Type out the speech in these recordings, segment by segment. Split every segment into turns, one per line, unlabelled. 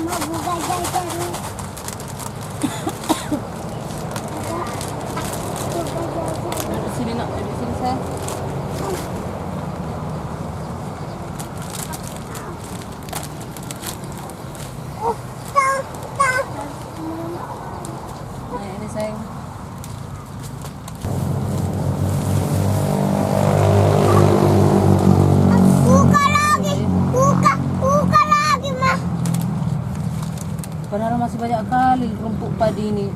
Di sini nak, di sini saya. Nah, ini sayang. Padahal masih banyak kali rumput padi ini.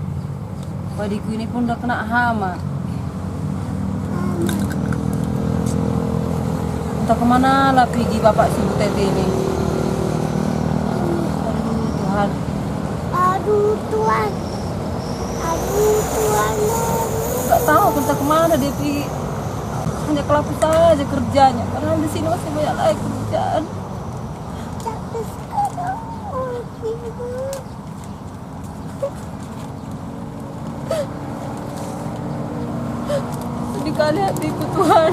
Padiku ini pun udah kena hama. Entah kemana lah pergi bapak si Butet ini. Aduh Tuhan.
Aduh Tuhan. Aduh Tuhan.
Gak tahu entah kemana dia pergi. Hanya kelaku saja kerjanya. Padahal di sini masih banyak lagi kerjaan.
Capek sekali.
Sedih kali hatiku Tuhan.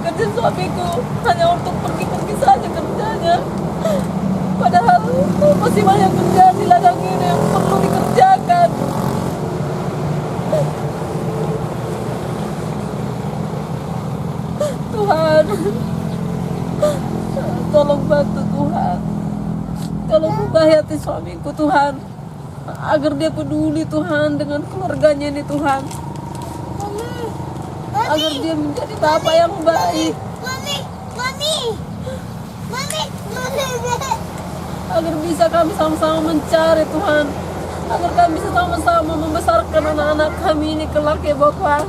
Kerja suamiku hanya untuk pergi-pergi saja kerjanya. Padahal masih banyak kerjaan di ladang ini yang perlu dikerjakan. Tuhan, tolong bantu Tuhan. Tolong ubah hati suamiku Tuhan, agar dia peduli Tuhan dengan keluarganya ini Tuhan, agar dia menjadi bapak yang baik, agar bisa kami sama-sama mencari Tuhan, agar kami bisa sama-sama membesarkan anak-anak kami ini kelak ya Bapak.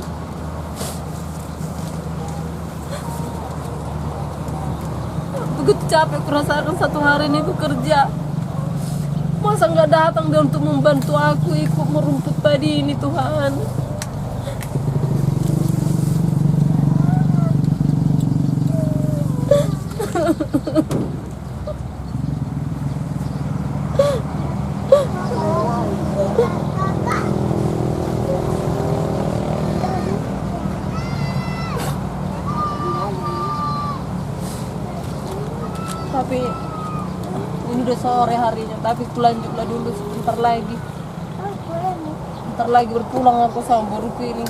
Begitu capek kurasakan satu hari ini bekerja. Masa nggak datang dia untuk membantu aku ikut merumput padi ini Tuhan. Tapi ini udah sore harinya, tapi kulanjutlah dulu sebentar lagi. Bentar lagi berpulang aku sama buruku ini.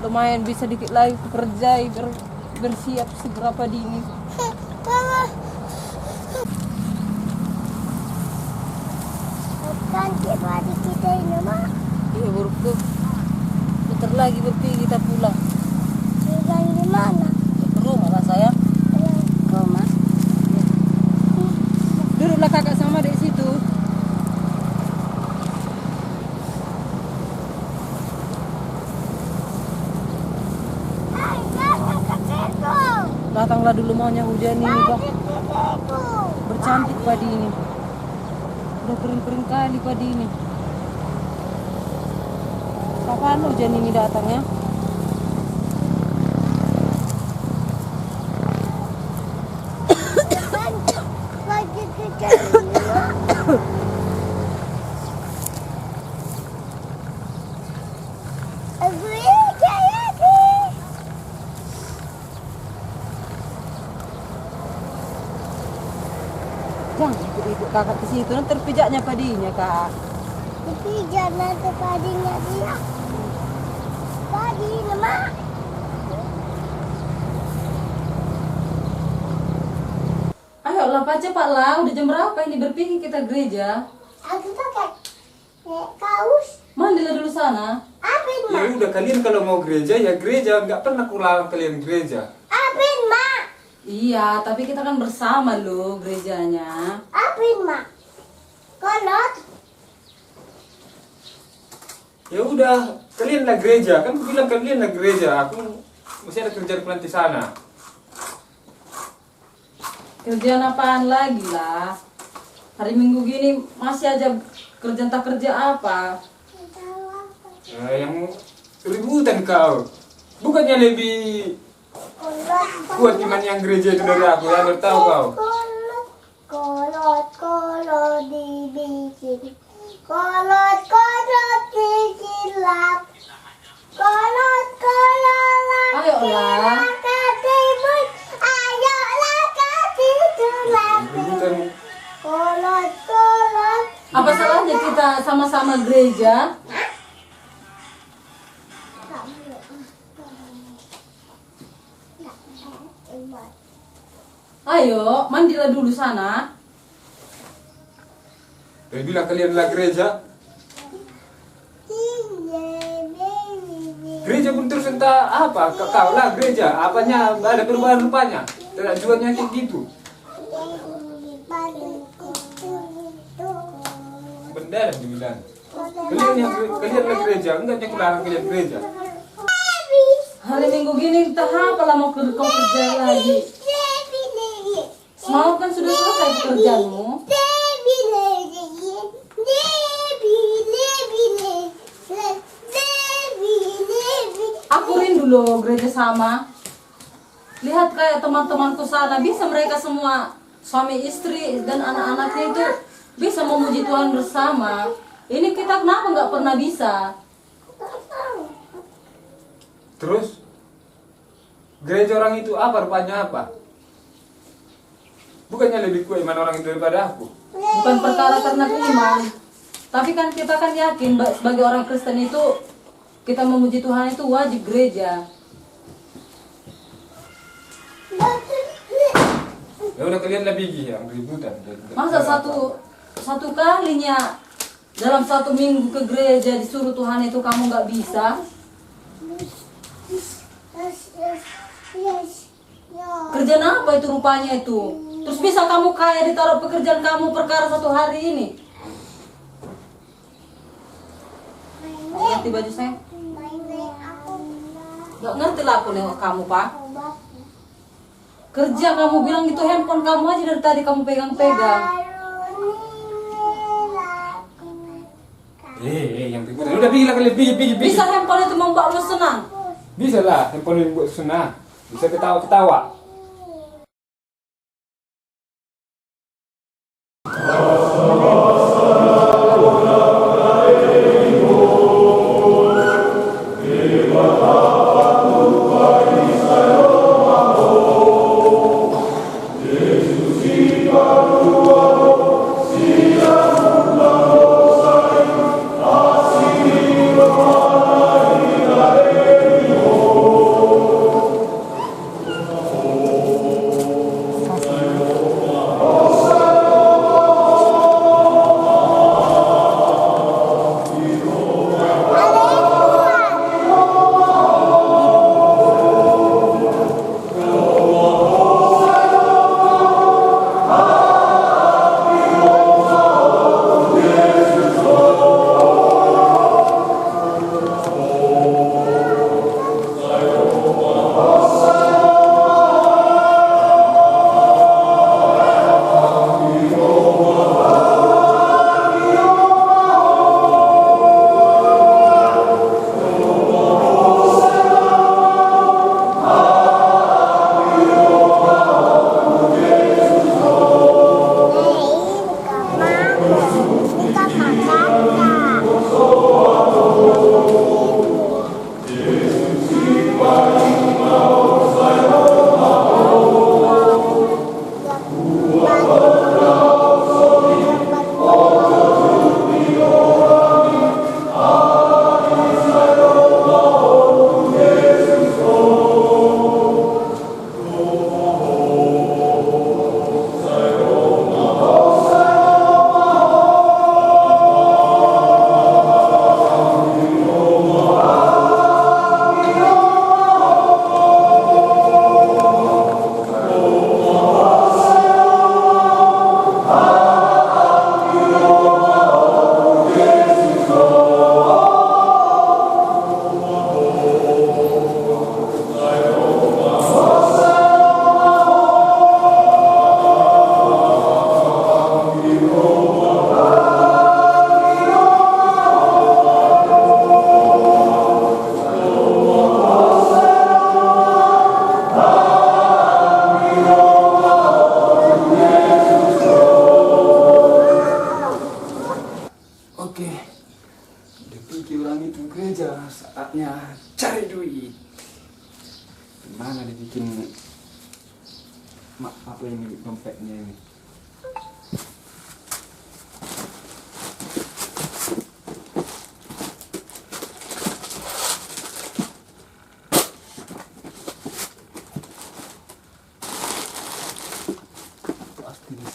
Lumayan bisa dikit lagi kukerjai bersiap segera padi ini.
Cantik padi kita ini, Mak.
Iya buruku. Bentar lagi berpergi kita pulang.
Tinggal di mana?
Ke rumah lah saya. Rumah. Duduklah kakak sama adik situ.
Hai, jangan ke situ.
Datanglah dulu maunya hujan ini bah.
Ke situ.
Bercantik padi ini. Udah kering-kering kali padi ini. Kapan hujan ini datangnya?
Lagi kita ini, Mak. Aku ini kayak
Jangan ikut kakak ke situ, nanti terpijaknya padinya kak.
tapi jangan tepadinya dia. Padi ini, Mak.
Ayolah Pak, cepat lah, udah jam berapa ini berpikir kita gereja.
Aku pakai kaos.
Mandilah dulu sana.
Apin,
Ya
Mak?
udah kalian kalau mau gereja ya gereja, nggak pernah kularang kalian gereja.
Apin, Mak?
Iya, tapi kita kan bersama loh gerejanya.
Apin, Mak? Kolot.
Ya udah kalian lah gereja, kan aku bilang kalian lah gereja, aku masih ada kerjaan nanti sana.
Kerjaan apaan lagi lah? Hari Minggu gini masih aja kerja entah kerja apa.
Yang ributan kau, bukannya lebih kuat iman yang gereja itu dari aku ya, baru tahu kau.
Kolot dibikin. Kolot dikilap. Kolot
Ayolah.
ketiba.
sama gereja? Ayo, mandilah dulu sana.
Dia bilang kalian adalah gereja. Gereja pun terus entah apa, kau lah gereja. Apanya ada perubahan rupanya. Tidak jualnya kayak gitu. Benar dibilang. Kalian lah gereja, enggaknya kularang kalian gereja.
Hari Minggu gini entah apa lah mau kau kerja lagi. Semalam kan sudah selesai pekerjaanmu. Aku rindu loh gereja sama. Lihat kayak teman-temanku sana, bisa mereka semua suami istri dan anak-anaknya itu bisa memuji Tuhan bersama. Ini kita kenapa nggak pernah bisa?
Terus gereja orang itu apa rupanya apa? Bukannya lebih kuat iman orang itu daripada aku?
Bukan perkara karena iman, tapi kan kita kan yakin sebagai orang Kristen itu kita memuji Tuhan itu wajib gereja.
Ya udah kalian lebih yang ributan.
Masa satu kalinya dalam 1 minggu ke gereja disuruh Tuhan itu kamu nggak bisa? Kerjaan apa itu rupanya itu? Terus bisa kamu kaya ditaruh pekerjaan kamu perkara 1 hari ini? Ngerti baju saya? Gak ngerti lah aku nengok kamu, Pak. Kerja kamu bilang itu handphone kamu aja dari tadi kamu pegang-pegang.
Yang ributan. Udah bilang kalian pergi.
Bisa handphone itu membuatmu senang?
Bisa lah, handphone yang buat senang. Bisa ketawa-ketawa. saatnya cari duit. Gimana dibikin apa ini dompetnya ini?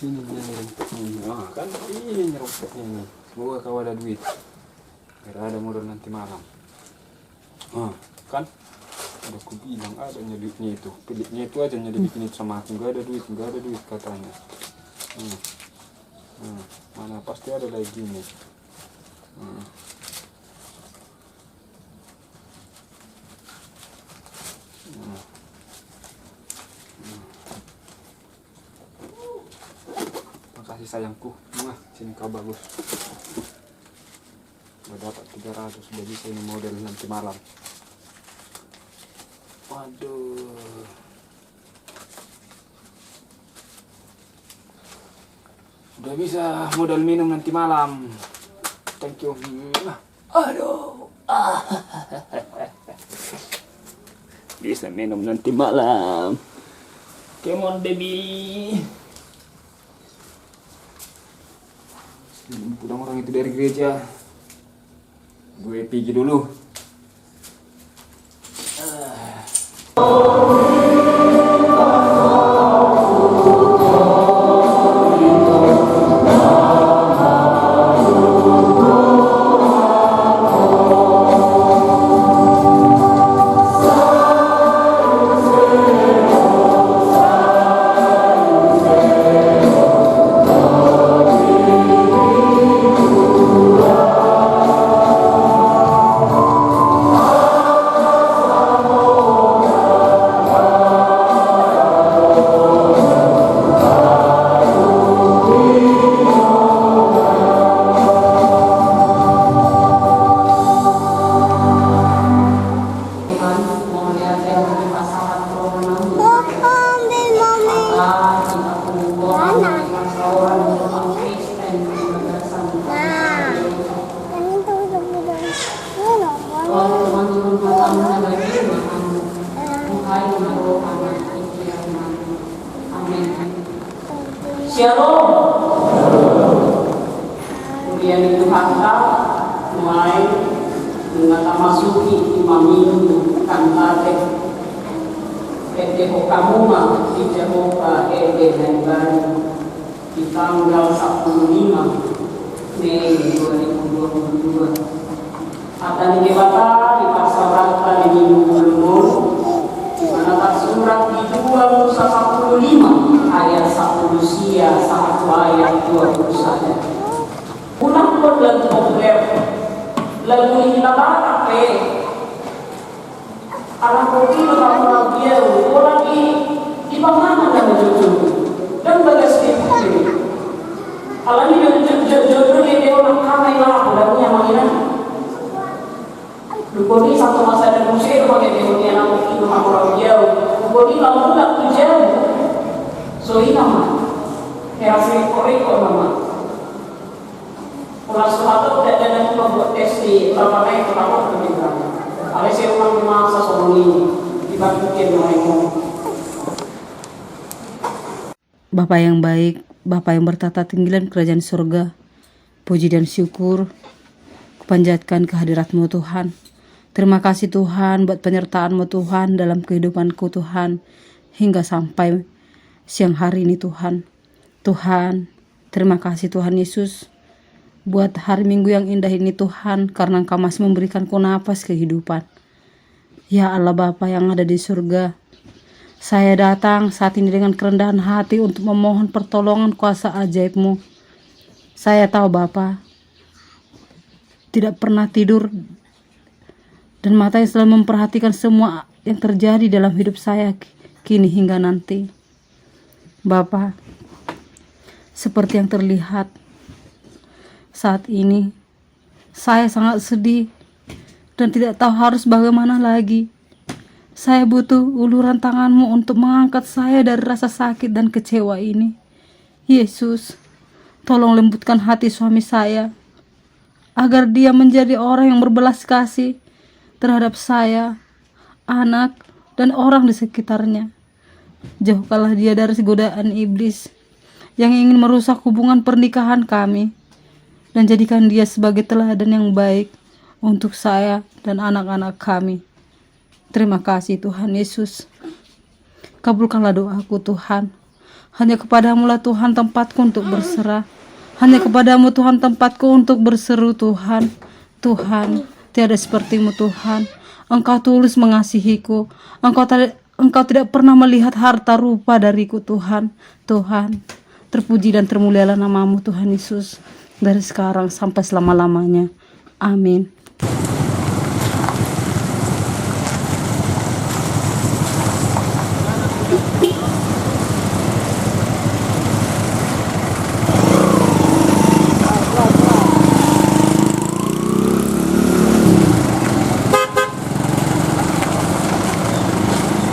Sini ini. Kan ini nyerempetnya ini. Semoga kau ada duit. Biar ada modal nanti malam. Kan? Udah aku bilang adanya duitnya itu. Pilihnya itu aja yang dibikin itu sama aku. Nggak ada duit katanya. Mana pasti ada lagi nih. Makasih sayangku. Sini kau bagus. Udah dapat 300, sudah bisa ini model nanti malam. Waduh. Udah bisa modal minum nanti malam. Thank you. Aduh. Bisa minum nanti malam. Come on baby. Pulang orang itu dari gereja. Gue pergi dulu.
Shalom. Kemudian itu hantar mulai mengata masuki imamimu kantate ete hokamuma di Jehovah dan baru di tanggal 15 Mei 2022. Akan dibata di pasal rata di Minggu Belum di mana surat di 2:15 ayat 1 Lucia 1 ayat 21. Pulang pun lagu populer, lagu ini nama apa? Anak kopi orang dia orang ini di mana dan jujur dan bagas ini. Kalau ini jujur dia orang ramai lah lagunya mana? Lukoni satu masa dan musik pakai dia anak kopi orang dia. Lukoni lalu lagu jauh. So ini nama, hasil korek nama. Kalau suatu tidak ada membuat tes di berapa naik pertama kemudian. Ada seorang masa sebelum ini dibantuin mereka.
Bapa yang baik, Bapa yang bertata tinggilan kerajaan surga, puji dan syukur kupanjatkan kehadirat-Mu Tuhan. Terima kasih Tuhan buat penyertaan-Mu Tuhan dalam kehidupanku Tuhan hingga sampai siang hari ini Tuhan. Tuhan, terima kasih Tuhan Yesus buat hari Minggu yang indah ini Tuhan, karena Engkau masih memberikanku napas kehidupan. Ya Allah Bapa yang ada di surga, saya datang saat ini dengan kerendahan hati untuk memohon pertolongan kuasa ajaib-Mu. Saya tahu Bapa tidak pernah tidur dan matanya selalu memperhatikan semua yang terjadi dalam hidup saya kini hingga nanti. Bapa, seperti yang terlihat saat ini, saya sangat sedih dan tidak tahu harus bagaimana lagi. Saya butuh uluran tangan-Mu untuk mengangkat saya dari rasa sakit dan kecewa ini. Yesus, tolong lembutkan hati suami saya, agar dia menjadi orang yang berbelas kasih terhadap saya, anak, dan orang di sekitarnya. Jauhkanlah dia dari godaan iblis yang ingin merusak hubungan pernikahan kami, dan jadikan dia sebagai teladan yang baik untuk saya dan anak-anak kami. Terima kasih Tuhan Yesus. Kabulkanlah doaku Tuhan. Hanya kepadamu lah Tuhan tempatku untuk berserah. Hanya kepadamu Tuhan tempatku untuk berseru Tuhan. Tuhan, tiada sepertimu Tuhan. Engkau tulus mengasihiku. Engkau tidak pernah melihat harta rupa dariku Tuhan. Tuhan, terpuji dan termulialah namamu Tuhan Yesus. Dari sekarang sampai selama-lamanya. Amin.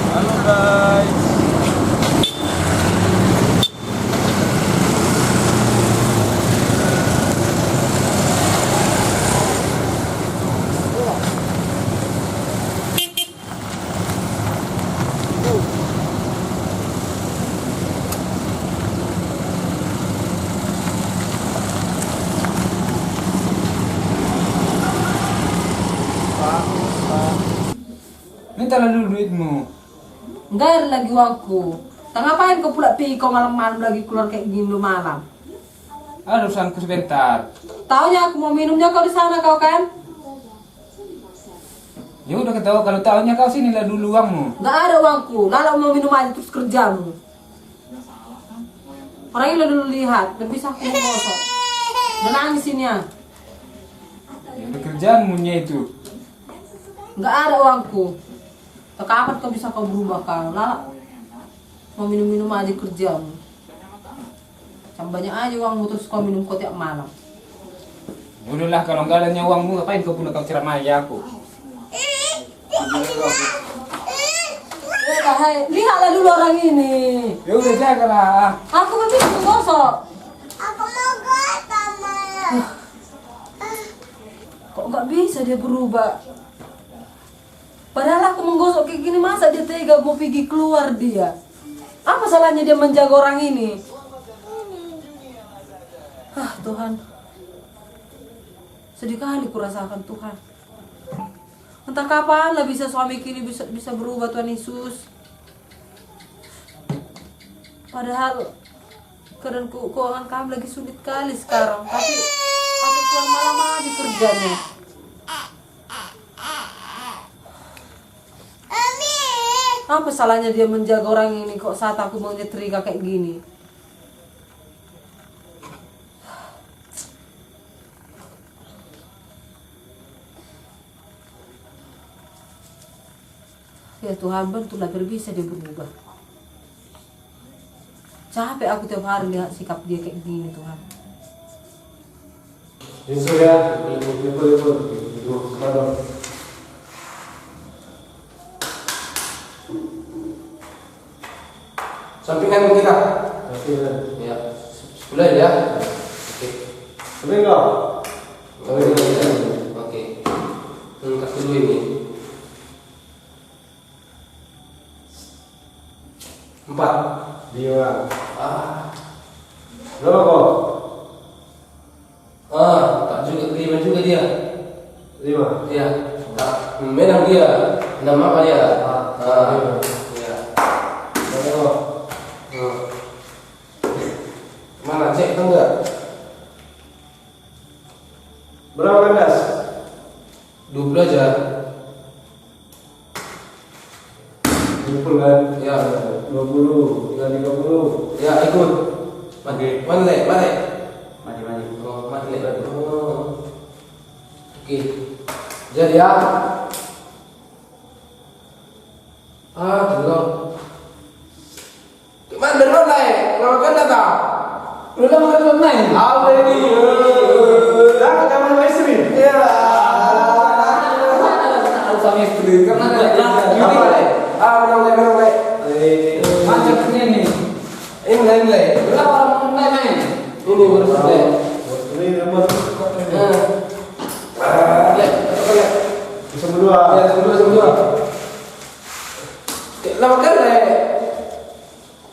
Halo guys. Minta dulu duitmu.
Enggak ada lagi uangku. Tak ngapain kau pula pergi kau malam-malam lagi keluar kayak gini malam?
Ada urusanku sebentar.
Taunya aku mau minumnya kau di sana kau kan?
Ya udah ketawa kalau tahunya kau sini lah dulu uangmu.
Enggak ada uangku. Lalu mau minum aja terus kerjamu. Orang ini dulu lihat, dan bisa aku menggosok. Dan nangis ini ya.
Ya udah kerjaanmu itu.
Enggak ada uangku. Tak kapan kau bisa kau berubah kau? Lalu mau minum-minum aja kerjamu. Macam banyak aja uangmu terus kau minum kau tiap malam.
Udahlah kalau nggak ada uangmu ngapain kau pula kau ceramai aku?
Lihatlah dulu orang ini.
Ya udah jagalah.
Aku belum bisa menggosok.
Aku mau gosok, Ma.
Kok nggak bisa dia berubah? Padahal aku menggosok kayak gini, masa dia tega mau pergi keluar dia? Apa salahnya dia menjaga orang ini? Ah Tuhan, sedih kali kurasakan Tuhan. Entah kapan lah bisa suami kini bisa berubah Tuhan Yesus. Padahal keadaan keuangan kami lagi sulit kali sekarang. Tapi aku keluar malam aja kerjanya. Apa salahnya dia menjaga orang ini kok saat aku mau nyetrika kayak gini? Ya Tuhan, bantulah biar bisa dia berubah. Capek aku tiap hari lihat sikap dia kayak gini Tuhan.
Ya, ibu. Sampingan kita. Ya, sebelah ya. Oke.
Samping kau.
Oke. Kasih dulu ini. 4.
5.
Ah.
Berapa kau?
Tak juga 5 juga dia.
5.
Iya. Menang dia. 6 apa dia? Iya.
Berapa kau?
Mana cek tahu enggak?
Berapa kandas?
20 aja.
20 kan?
Ya.
20 dengan 30.
Ya ikut. Mati. Mana?
Mati.
Oh, mati. Oh. Oke. Jadi ya. Dulu. Gimana dari mana ya? Kalau kan datang. Udah makan naik.
Apa ini? Dah kamar sama istri.
Iya. Sama istri karena ada mulai. Macam ini. Ini mulai. Berapa orang main? Ini baru selesai.
Ini nomor.
Lihat.
Bisa berdua.
Ya, semua. Lama kali.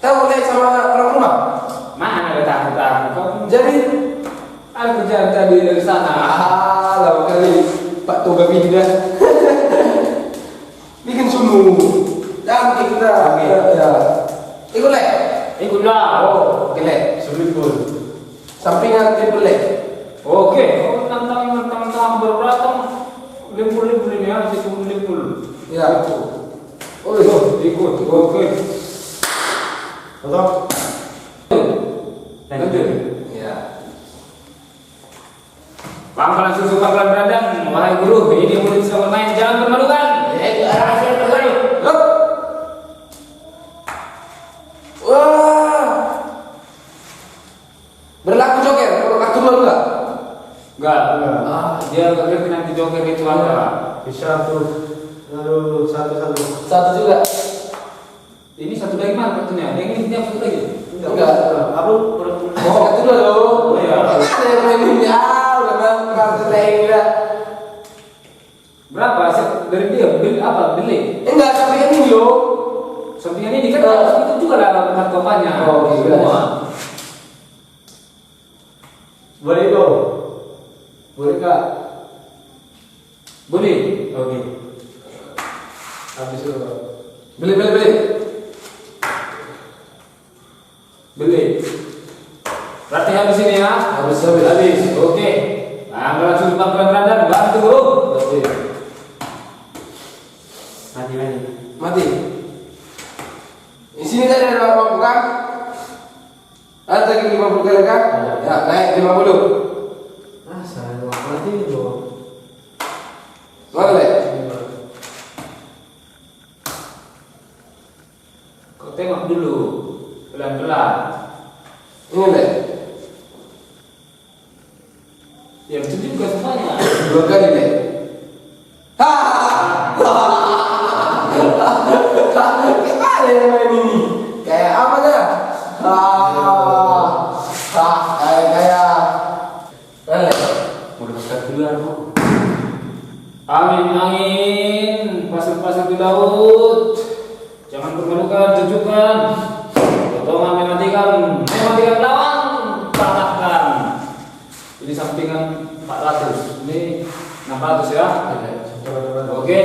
Tahu sama orang rumah.
Mana ada tahu?
Jadi aku jalan tadi dari sana. Lama kali Pak Toga pindah. Bikin sumbu. Cantik kita. Ya. Ikut leh.
Ikutlah.
Oh, oke le.
Swimming pool.
Sampingan triple leg.
Oke, oh, tantang teman-teman berberantem. Limpul ini ya, situ limpul.
Ya.
Oh, ikut. Oke.
Betul.
Lanjut.
Ya.
Pelan-pelan susu, pelan-pelan berandang. Wahai guru, ini murid sedang bermain, jangan permalukan. Rahasia terbaru.
Yup. Wah. Berlaku joker, kalau kartu dua enggak?
Enggak.
Ah,
Dia nggak ngerti nanti joker itu apa.
Bisa tuh. Lalu satu-satu.
satu juga.
Ini satu lagi mana kartunya? Yang ini satu lagi.
Enggak.
Aku
Oh, kartu dua loh.
Oh, iya.
Ada yang main ini ya, udah bang kartu lain udah.
Berapa? Dari dia beli apa? Beli.
Enggak sampai ini loh.
Sampingan ini kan itu juga lah kartu apanya.
Oh, iya.
Semua.
boleh itu.
Boleh kak?
Boleh. Oke.
Habis itu. Beli.
Beli. Berarti habis ini ya?
Habis.
Oke. Nah, langsung pelan-pelan berandang. Bantu guru.
Oke.
Mati.
Mati. Di sini tadi ada 50 kan? Ada lagi 50 kali kan? Ya, naik 50.
Saya mati itu.
Boleh.
Kau tengok dulu. Pelan-pelan.
Ini deh.
Ya itu juga semuanya.
2 kali deh. Gimana yang main ini? Kayak apa dah? Kayak. Boleh.
Mau dekat duluan bu. Angin, pasir-pasir di laut. Jangan permalukan, tunjukkan. Potongan mematikan lawan, patahkan. Ini sampingan 400, ini 600 ya. Oke.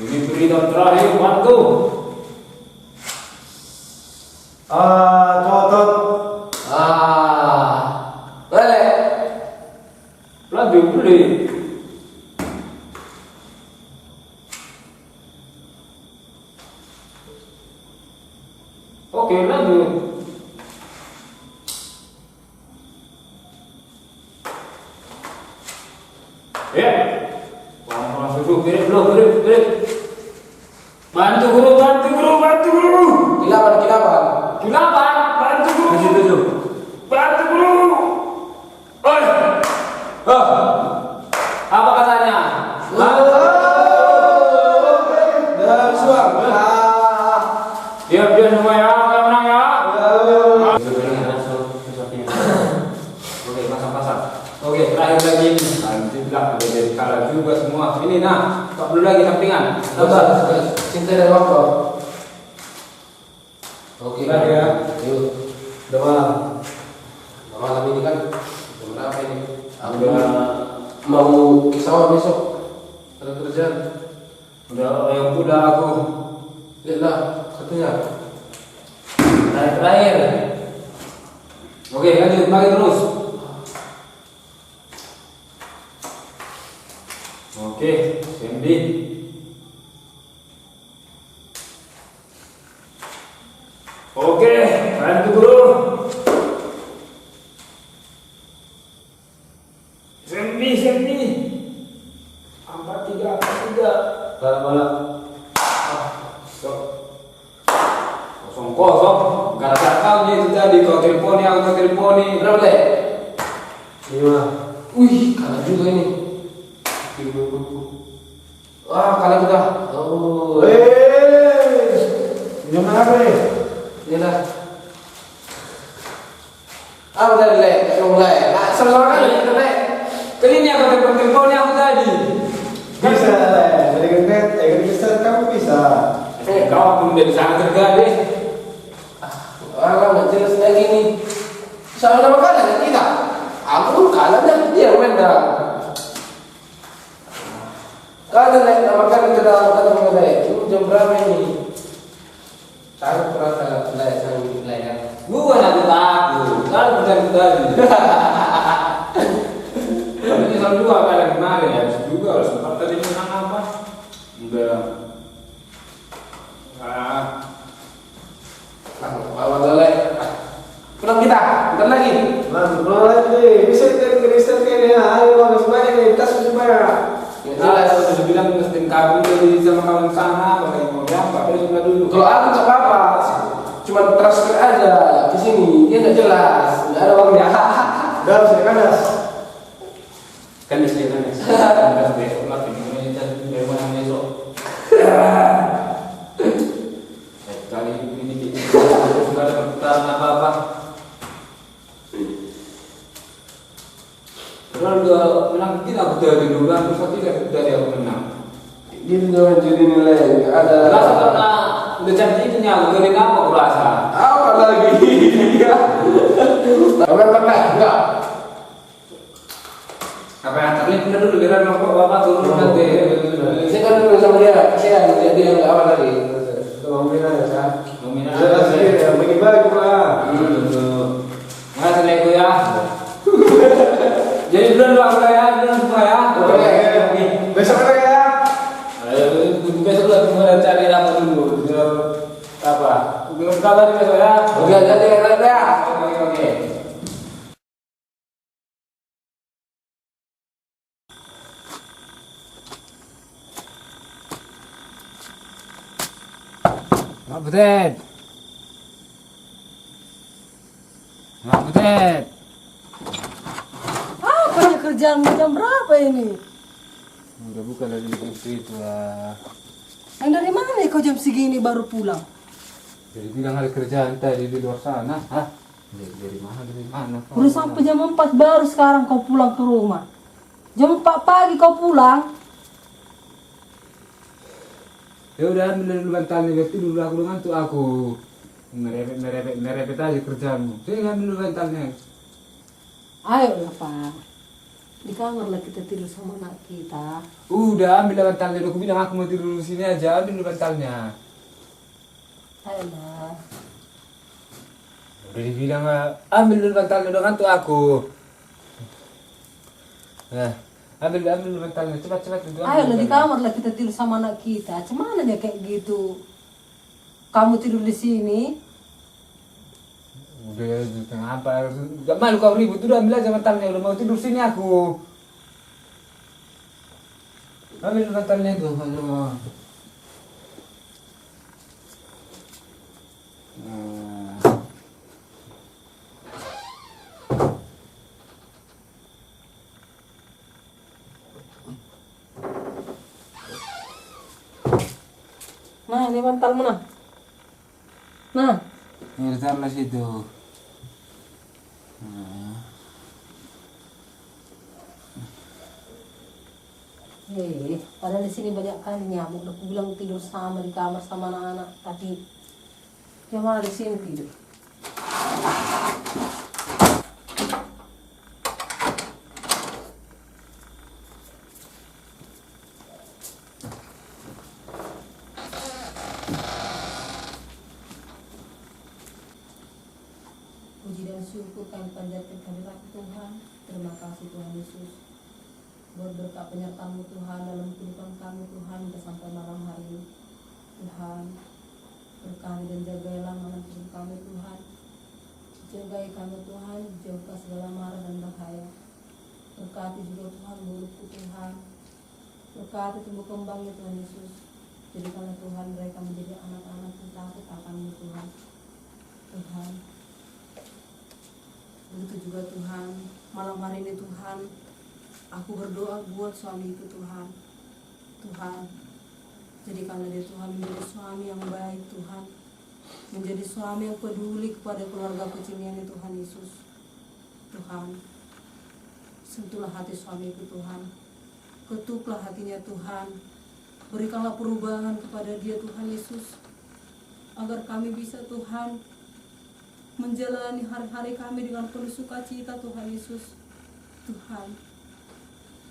Ini berita terakhir, bantu.
Cotot.
Boleh.
Lanjut beli. Oke, lanjut. Ya. Pelan-pelan susu, kirim. Bantu guru.
Kilapan.
Kenapa? Bantu guru. Bantu guru. Oi. Apa katanya?
Dan suam.
Diam semua ya, yang menang ya. Oke, pasang. Oke, terakhir lagi ini. Nanti bilang ada jadi kalah juga semua. Ini nah, tak perlu lagi sampingan.
Tambah. Cinta dan waktu. Oke.
Udah ya.
Yuk.
Udah malam.
Malam ini kan jam berapa ini? Aku
Udah.
mau ke sawah besok. Ada kerjaan.
Udah udah aku.
Lihatlah katanya.
Terakhir. Oke, lanjut bagi terus. Oke, Sandy. Oke, bantu guru. Sandy. 43.
Malam-malam.
Kosong. Gak ada kau itu tadi kau telponi, aku telponi.
Berapa deh?
5.
Wih, kalah juga ini. Wah, kalah kita. Oh,
Jam berapa nih?
Yalah. Udah le, mulai. Sama-sama kan kita le.
Kali ini aku telponi aku tadi.
Bisa lah. Jadi kan bisa kamu bisa.
Kau pun dari sana tergadih.
Nggak jelas lagi nih. Sama-sama kalah kan kita. Aku kalah dan dia menang. Kalah le, nama kan kita kata mengenai. Jam berapa ini? Aku terasa saya wilayah.
Bukan aku takut, kalau bukan tadi. Tapi nyesal juga kayak kemarin ya, juga harus sempat tadi menang apa? Udah.
Awal lagi. Pulang kita, bentar lagi.
Pulang lagi. Bisa kita ini ya. Ayo habis banyak nih, tas masih banyak.
Ya, saya sudah bilang tim kami dari sama kawan sana, kalau mau berapa, tapi sudah dulu.
Kalau aku nggak apa-apa, cuma transfer aja ke sini, dia nggak jelas, nggak ada uangnya.
Udah bisa kanas.
Kan di sini kan, kan besok lah, ini jadi dari mana besok. Kali ini sudah ada perputaran apa-apa. Karena udah menang kita dari dulu, terus tidak dari aku menang.
Dia jangan jadi nilai, nggak ada.
Rasa karena udah cantik itu nyawa dari apa aku rasa.
Apa lagi? Kamu pernah enggak?
Apa yang terlihat benar dulu biar nongkrong bapak turun nanti.
Saya kan dulu sama dia, saya dia yang nggak apa tadi.
Nominal ya, Kak.
Nominal
Jelas sih, ya, bagi-bagi lah.
Nggak selego ya. Jadi bulan dua aku ya, bulan semua ya.
Oke. Besok ada ya.
Besok lah kita cari apa dulu. Apa? Belum kabar besok ya.
Oke, jadi ada.
Oke. Mak Butet. Mak Butet.
Apa ya kerjaan jam berapa ini?
Udah buka lagi itu lah.
Yang dari mana nih kau jam segini baru pulang?
Jadi bilang ada kerjaan tadi di luar sana. Hah? Dari mana? Dari mana?
Udah sampai jam 4 baru sekarang kau pulang ke rumah. Jam 4 pagi kau pulang.
Ya udah ambil dulu bantalnya, biar tidur aku ngantuk aku. Merepet aja kerjaanmu. Saya ambil dulu bantalnya.
Ayo lah Pak. Di kamar lah kita tidur sama anak kita.
Udah ambil bantalnya, aku bilang aku mau tidur di sini aja, ambil dulu bantalnya.
Ayo lah.
Udah dibilang ambil dulu bantalnya, udah ngantuk aku. Nah, ambil dulu bantalnya, cepat.
Ayo lah di kamar lah kita tidur sama anak kita. Cuman ya kayak gitu. Kamu tidur di sini.
Udah kenapa? Gak malu kau ribut, udah ambil aja bantalnya, udah mau tidur sini aku. Ambil bantalnya tuh, aduh.
Nah, ini bantalmu nah. Nah.
Ini taruhlah situ.
Padahal di sini banyak kali nyamuk. Aku bilang tidur sama di kamar sama anak-anak, tapi yang mana di sini tidur. Puji dan syukur kami panjatkan kehadirat Tuhan. Terima kasih Tuhan Yesus. Buat berkat penyertaan-Mu Tuhan dalam kehidupan kami Tuhan hingga sampai malam hari ini. Tuhan, berkahi dan jagailah malam hidup kami Tuhan. Jagai kami Tuhan, jauhkan segala mara dan bahaya. Berkati juga Tuhan mulutku Tuhan. Berkati tumbuh kembangnya Tuhan Yesus. Jadikanlah Tuhan mereka menjadi anak-anak yang takut akan-Mu Tuhan. Tuhan, begitu juga Tuhan, malam hari ini Tuhan, aku berdoa buat suamiku Tuhan. Tuhan, jadikanlah dia Tuhan menjadi suami yang baik Tuhan. Menjadi suami yang peduli kepada keluarga kecilnya ini Tuhan Yesus. Tuhan, sentuhlah hati suamiku Tuhan. Ketuklah hatinya Tuhan. Berikanlah perubahan kepada dia Tuhan Yesus. Agar kami bisa Tuhan menjalani hari-hari kami dengan penuh sukacita Tuhan Yesus. Tuhan,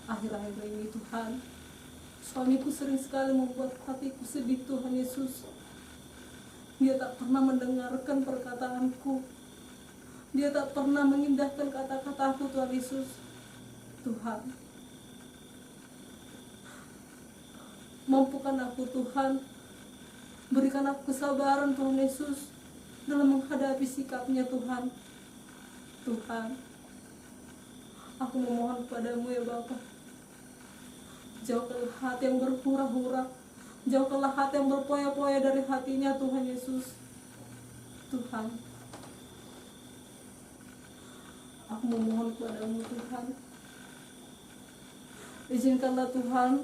akhir-akhir ini Tuhan, suamiku sering sekali membuat hatiku sedih Tuhan Yesus. Dia tak pernah mendengarkan perkataanku. Dia tak pernah mengindahkan kata-kataku, Tuhan Yesus. Tuhan, mampukan aku Tuhan. Berikan aku kesabaran Tuhan Yesus dalam menghadapi sikapnya Tuhan. Tuhan, aku memohon padamu ya Bapa. Jauhkanlah hati yang berhura-hura. Jauhkanlah hati yang berpoya-poya dari hatinya Tuhan Yesus. Tuhan, aku memohon padamu Tuhan. Izinkanlah Tuhan,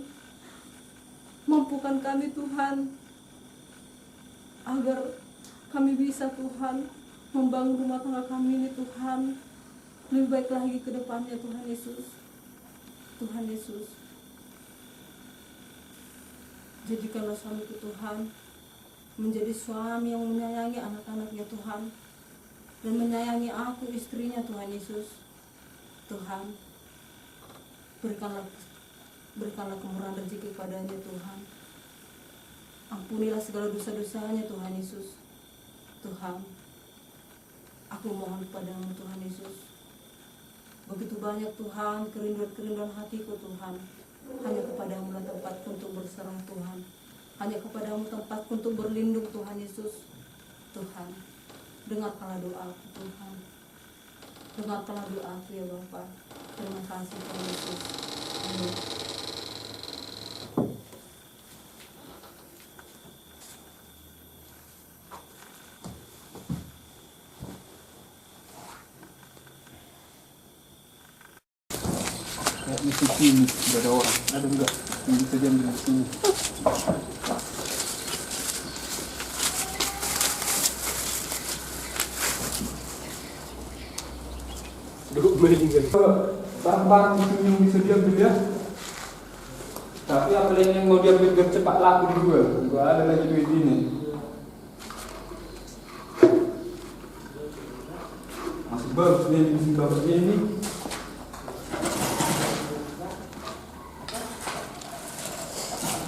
mampukan kami Tuhan, agar kami bisa Tuhan membangun rumah tangga kami ini Tuhan lebih baik lagi ke depannya Tuhan Yesus. Tuhan Yesus, jadikanlah suamiku Tuhan menjadi suami yang menyayangi anak-anaknya Tuhan, dan menyayangi aku istrinya Tuhan Yesus. Tuhan, berikanlah kemurahan rezeki padanya Tuhan. Ampunilah segala dosa-dosanya Tuhan Yesus. Tuhan, aku mohon kepadamu Tuhan Yesus. Begitu banyak Tuhan kerinduan-kerinduan hatiku Tuhan. Hanya kepadamu lah tempatku untuk berserah Tuhan. Hanya kepadamu tempatku untuk berlindung Tuhan Yesus. Tuhan, dengarkanlah doaku Tuhan. Dengarkanlah doaku ya Bapa. Terima kasih Tuhan Yesus. Amin.
Kayak mesti sini, tidak ada orang. Ada enggak? Ini bisa jam di sini. Duduk beli kan. Barang-barang itu yang bisa diambil ya. Tapi apa lain yang mau diambil biar cepat laku juga. Enggak ada lagi duit ini. Masih bagus nih di sini bagusnya ini.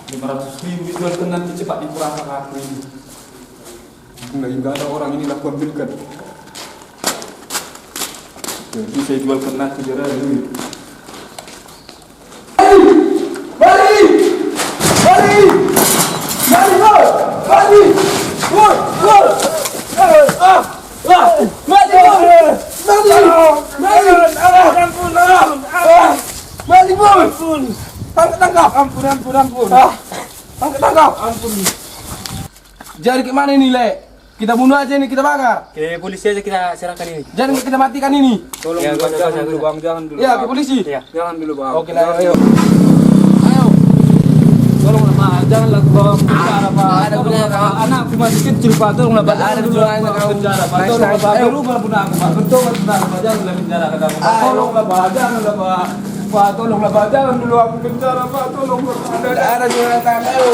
Rp500.000 dijualkan nanti cepat dipurangkan aku ini. Enggak ada orang ini aku ambilkan. Jadi saya jualkan nanti biar ada duit.
Ampun. Jadi gimana ini, Le? Kita bunuh aja ini, kita bakar.
Ke polisi aja kita serahkan ini.
Jangan kita matikan ini.
Tolong
Ya,
dulu,
jangan
dulu bang, jangan dulu.
Ya,
Bang.
ke polisi.
Iya.
Jangan dulu bang.
Oke lah, ayo.
Tolonglah pak, janganlah ke bawah penjara pak. Tolonglah pak, anakku masih kecil pak. Tolonglah pak, jangan dulu ke penjara pak. Tolonglah pak, berubah pun aku pak. Bertobat pun aku pak, janganlah penjara ke aku pak. Tolonglah pak, janganlah pak. Pak, tolonglah pak, jangan dulu aku penjara pak. Tolonglah pak.
Ada Jonathan, ayo.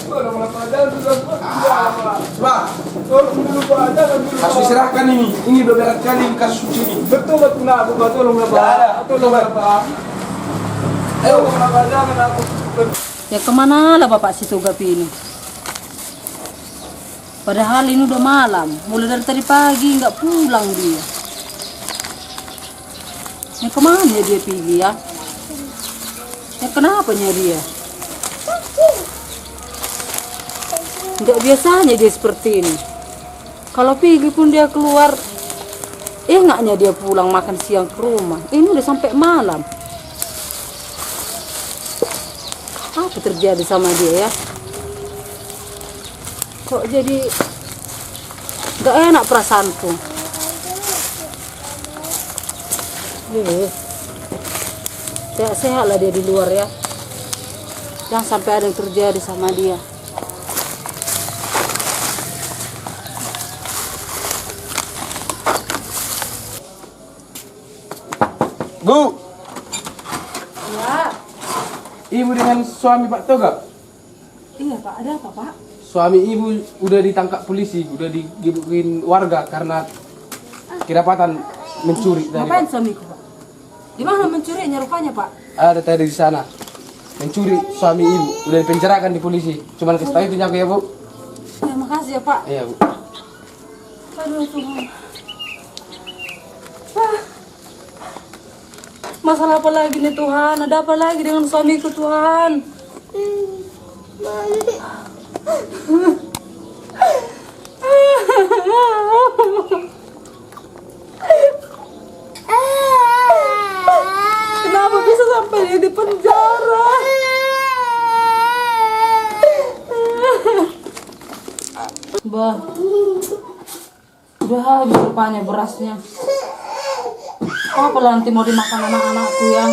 Tolonglah pak, jangan dulu aku penjara pak.
Pak,
Tolong dulu pak, jangan dulu
kasus
pak.
serahkan ini. Ini udah berat kali kasus ini.
Bertobat pun aku pak, tolonglah pak. Tolonglah pak.
Ayo,
Tolonglah pak, jangan aku.
Ya kemana lah Bapak si Togapi ini? Padahal ini udah malam, mulai dari tadi pagi nggak pulang dia. Ya kemana dia pergi ya? Ya kenapanya dia? Nggak biasanya dia seperti ini. Kalau pergi pun dia keluar, enaknya dia pulang makan siang ke rumah. Ini udah sampai malam. Apa terjadi sama dia ya? Kok jadi gak enak perasaanku. Sehat-sehat lah dia di luar ya. Jangan sampai ada yang terjadi sama dia.
Bu,
Ya,
ibu dengan suami Pak Toga.
iya Pak, ada apa Pak?
Suami ibu udah ditangkap polisi, udah digebukin warga karena kedapatan mencuri tadi.
Ngapain
Pak.
suamiku Pak? Di mana mencurinya rupanya Pak?
Ada tadi di sana. Mencuri suami ibu, udah dipenjarakan di polisi. Cuman kasih tahu itu aku ya, Bu.
Ya Makasih ya Pak.
Iya, Bu.
Aduh Tuhan. Masalah apa lagi nih Tuhan? Ada apa lagi dengan suamiku Tuhan? Kenapa bisa sampai dia di penjara? Bah, udah habis rupanya berasnya. Apa nanti mau dimakan anak-anakku ya?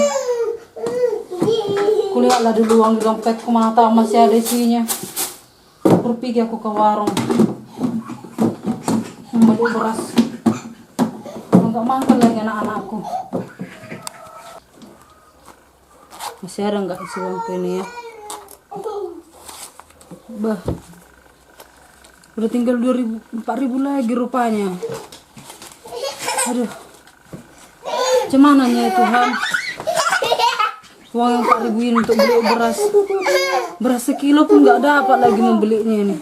Kulihatlah dulu uang di dompetku, mana tahu masih ada isinya. Pergi aku ke warung membeli beras. Enggak makan lagi anak-anakku. Masih ada enggak isi uangku ini ya? Bah, udah tinggal 4.000 lagi rupanya. Aduh, cumananya ya Tuhan, uang yang 4.000 ini untuk beli beras sekilo pun nggak dapat lagi membelinya ini.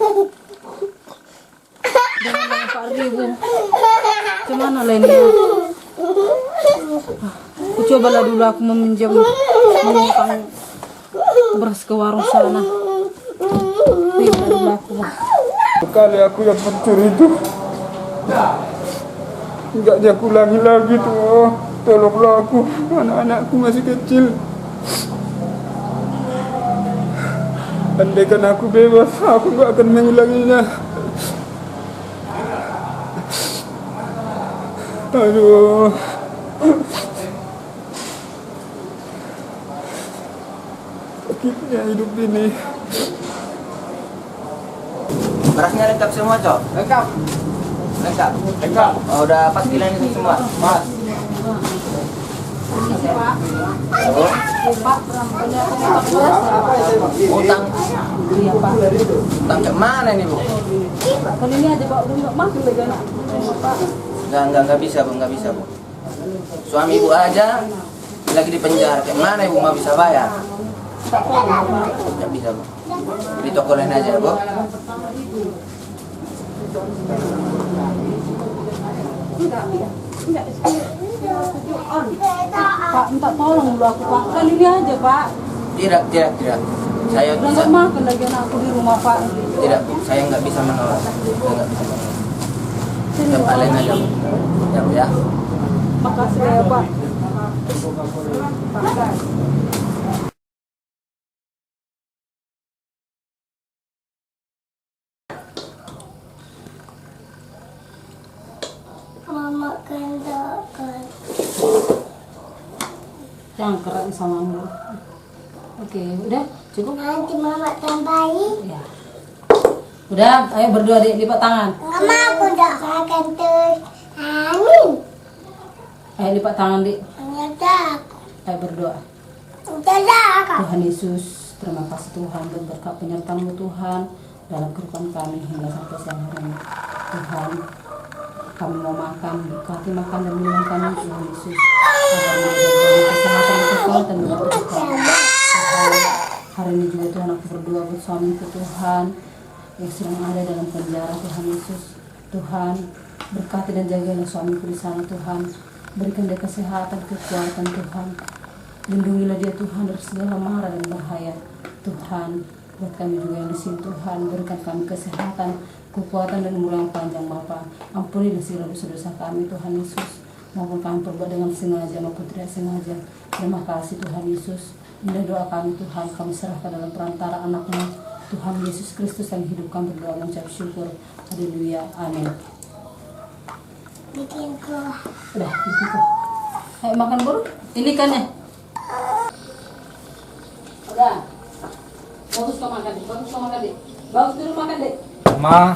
Dengan uang 4.000, cuman lah ini ya. Aku cobalah dulu aku meminjam menumpang beras ke warung sana. Tidak dulu aku.
Sekali aku yang mencuri itu, enggak dia ulangi lagi tuh. Tolonglah aku, anak-anakku masih kecil. Andaikan aku bebas, aku enggak akan mengulanginya. Aduh. Sakitnya hidup ini.
Berasnya lengkap semua, Cok?
Lengkap.
Lengkap? Oh, udah 4 kilo ini semua, Mas. Oh, utang.
Iya Pak.
Utang ke mana nih, Bu?
Kali ini aja Pak, udah nggak makan lagi anak. Pak.
Enggak bisa, Bu, enggak bisa, Bu. Suami Ibu aja lagi di penjara. Kayak mana Ibu mau bisa bayar? Enggak bisa, Bu. Di toko lain aja, Bu.
Pak, minta tolong dulu aku Pak. Kali ini aja Pak.
Tidak. Saya
Udah
bisa.
nggak makan lagi anakku di rumah Pak.
Tidak, Bu. Saya nggak bisa menolak. Saya nggak bisa menolak. Tempat lain aja, Bu. Ya, Bu, ya.
Makasih ya Pak.
Mama kendakan.
Jangan kerak sama Ambo. Oke, udah cukup.
Nanti mama tambahin.
Ya. Udah, ayo berdua lipat tangan.
Mama aku udah akan terus angin.
Ayo lipat tangan Dik.
Ternyata
Ayo berdoa.
aku.
Tuhan Yesus, terima kasih Tuhan buat berkat penyertaan-Mu Tuhan dalam kehidupan kami hingga sampai siang hari ini. Tuhan, kami mau makan, berkati makan dan minum kami Tuhan Yesus. Agar menjaga kesehatan Tuhan dan berkat Tuhan. Hari ini juga Tuhan aku berdoa buat suamiku Tuhan yang sedang ada dalam penjara Tuhan Yesus. Tuhan, berkati dan jagalah suamiku di sana Tuhan. Berikan dia kesehatan, kekuatan Tuhan. Lindungilah dia Tuhan dari segala mara dan bahaya. Tuhan, buat kami juga yang di sini Tuhan, berikan kami kesehatan, kekuatan dan umur yang panjang Bapa. Ampunilah segala dosa-dosa kami Tuhan Yesus, maupun kami perbuat dengan sengaja maupun tidak sengaja. Terima kasih Tuhan Yesus. Inilah doa kami Tuhan, kami serahkan dalam perantara anak-Mu Tuhan Yesus Kristus yang hidup, kami berdoa mengucap syukur. Haleluya, amin.
Bikin kuah.
Udah, gitu. Ayo makan buru. Ini kan ya. Udah. Bagus kau makan, Dik. Bagus kau makan, Dik. Bagus dulu makan, Dik.
Ma,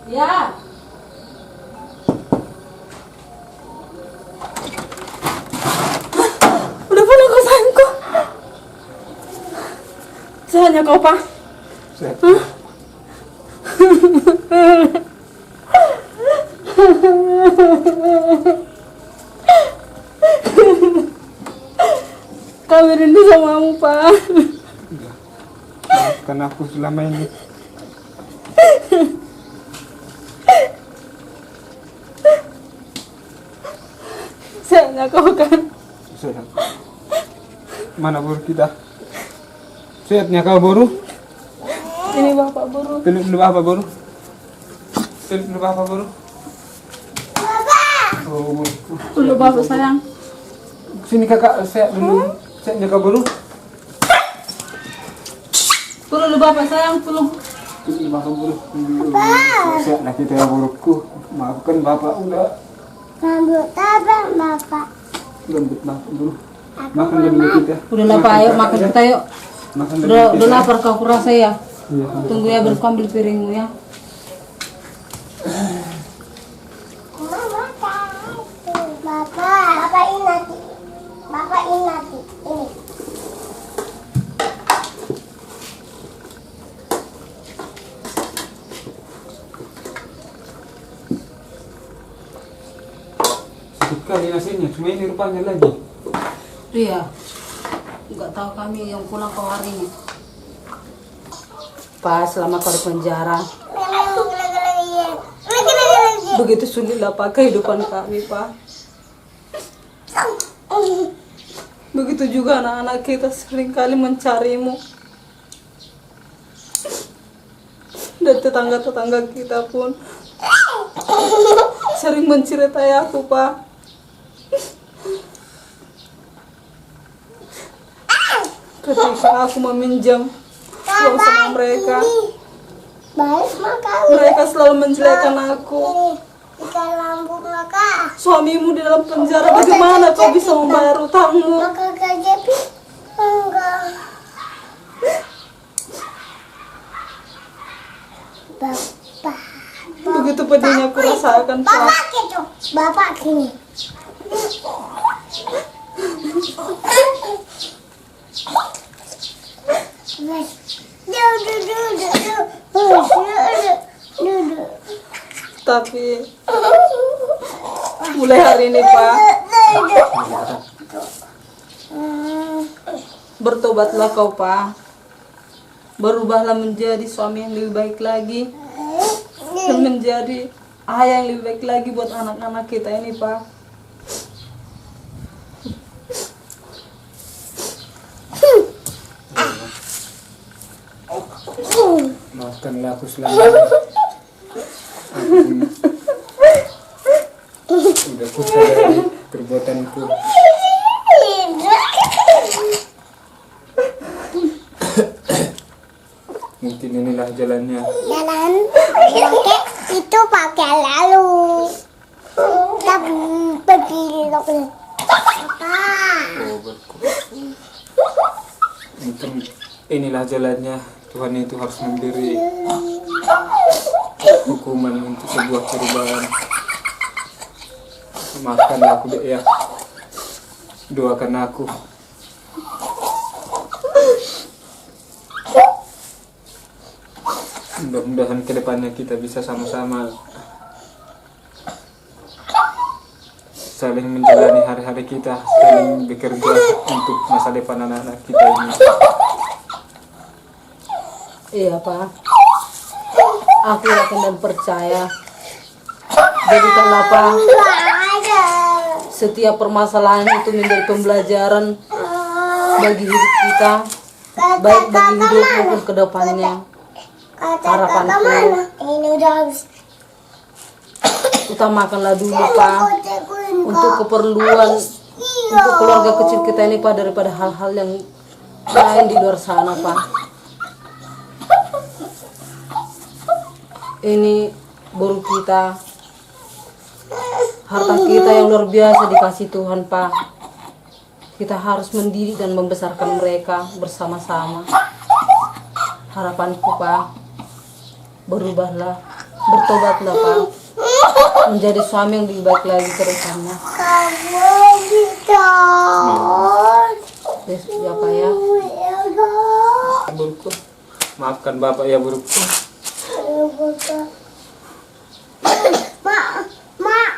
Ya. Udah pulang kau sayangku. Sehatnya kau, Pak?
sehat.
Kami rindu samamu, Pak.
Maafkan aku selama ini. Mana buruk kita? Sehatnya kau Boru?
Ini bapak Boru.
Peluk dulu Bapak Boru. Peluk dulu Bapak Boru. Oh, burukku.
Peluk bapak sayang.
Sini kakak, sehat dulu. Sehatnya kau Boru.
Peluk dulu bapak sayang, peluk.
Peluk Bapak Boru. Sehatlah kita ya burukku. Maafkan Bapak udah.
Rambut abang bapak.
Lembut Bapak Boru. Makan dulu kita.
Udah lapar, ayo makan kita yuk.
Makan dulu
Udah
kita.
lapar kau kurasa ya.
Iya.
Tunggu ya, baru ambil piringmu ya.
Mama tahu. Bapak ini nanti. Bapak ini nanti. Ini.
Sedikit kali nasinya, cuma ini rupanya lagi.
Iya. Enggak tahu kami yang pulang kau hari ini. Pak, selama kau di penjara, begitu sulitlah Pak kehidupan kami, Pak. Begitu juga anak-anak kita seringkali mencarimu. Dan tetangga-tetangga kita pun sering menceritai aku, Pak. Ketika aku meminjam uang sama mereka,
Baik makan.
mereka selalu menjelekkan aku.
Ikan lampu maka.
Suamimu di dalam penjara, bagaimana kau bisa membayar utangmu?
Maka KJP enggak. Bapak.
Begitu pedihnya aku rasakan, Pak.
Bapak gitu. Bapak gini. Duduk.
Tapi mulai hari ini, Pak, bertobatlah kau, Pak. Berubahlah menjadi suami yang lebih baik lagi dan menjadi ayah yang lebih baik lagi buat anak-anak kita ini, Pak.
Maafkanlah aku selama ini. Udah ku sadari perbuatanku. Mungkin inilah jalannya.
Jalan pakai itu pakai lalu. Tapi pergi dulu.
Mungkin inilah jalannya. Tuhan itu harus memberi hukuman untuk sebuah perubahan. Maafkanlah aku, Dek, ya. Doakan aku. Mudah-mudahan kedepannya kita bisa sama-sama saling menjalani hari-hari kita, saling bekerja untuk masa depan anak-anak kita ini.
Iya, Pak. Aku yakin dan percaya. Jadikanlah, Pak, setiap permasalahan itu menjadi pembelajaran bagi hidup kita, baik bagi hidup maupun ke depannya. Harapanku,
Ini udah habis.
utamakanlah dulu, Pak, untuk keperluan untuk keluarga kecil kita ini, Pak, daripada hal-hal yang lain di luar sana, Pak. Ini baru kita, harta kita yang luar biasa dikasih Tuhan, Pak. Kita harus mendidik dan membesarkan mereka bersama-sama. Harapanku, Pak, berubahlah, bertobatlah, Pak, menjadi suami yang lebih baik lagi ke depannya.
Kamu bisa.
Ya, Pak, ya.
Burukku, maafkan Bapak ya, burukku.
Mak.